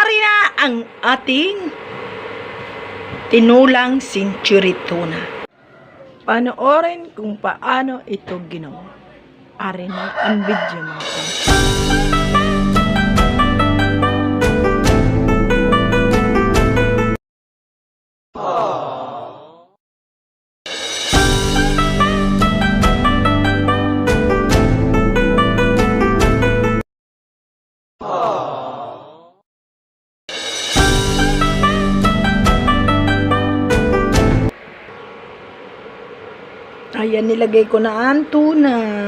ari na ang ating tinulang century tuna. Panoorin kung paano ito ginawa. Ari na ang video mga friends. Ayan, nilagay ko na ang tuna.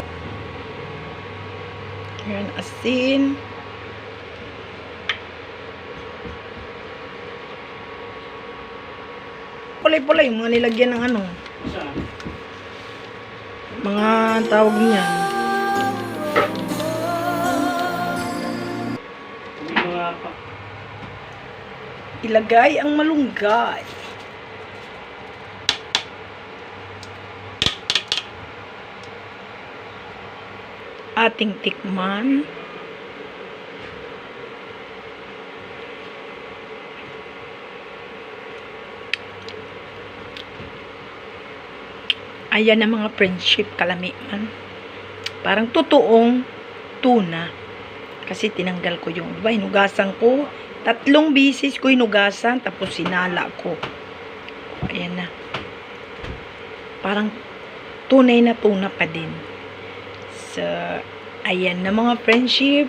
Ayan, asin. Pulay-pulay, mga nilagyan ng ano. Mga tawag niyan. Ilagay ang malunggay. Ating tikman. Ayan ang mga friendship kalamian. Parang totoong tuna. Kasi tinanggal ko yung, diba, hinugasan ko. 3 bisis ko hinugasan, tapos sinala ko. Ayan na. Parang tunay na tuna pa din. So, ayan na mga friendship.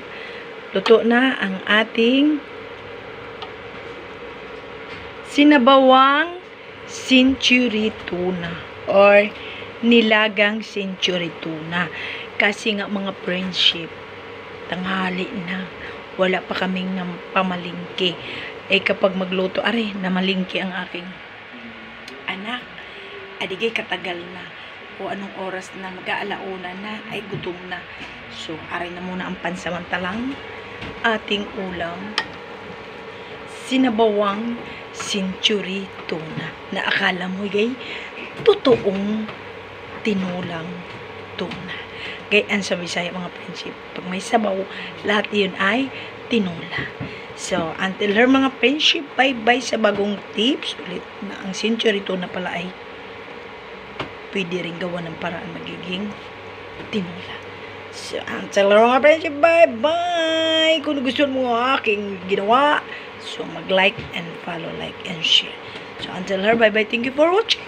Luto na ang ating sinabawang century tuna or nilagang century tuna. Kasi nga mga friendship, tanghali na. Wala pa kaming pamalingki. Eh kapag magluto, are, namalingki ang aking anak. Adigay katagal na. O anong oras na mag-aalauna na ay gutom na. So, aray na muna ang pansamantalang ating ulam. Sinabawang century tuna. Na akala mo, gay, totoong tinulang tuna. Gayaan sa Bisaya mga friendship. Pag may sabaw, lahat yun ay tinula. So, until her mga friendship, bye-bye sa bagong tips. Ulit na ang century tuna pala ay pwede rin gawa ng paraan magiging tinula. So, until mga friendship, bye-bye! Kung gusto mo aking ginawa, so mag-like and follow, like and share. So, until her, bye-bye. Thank you for watching.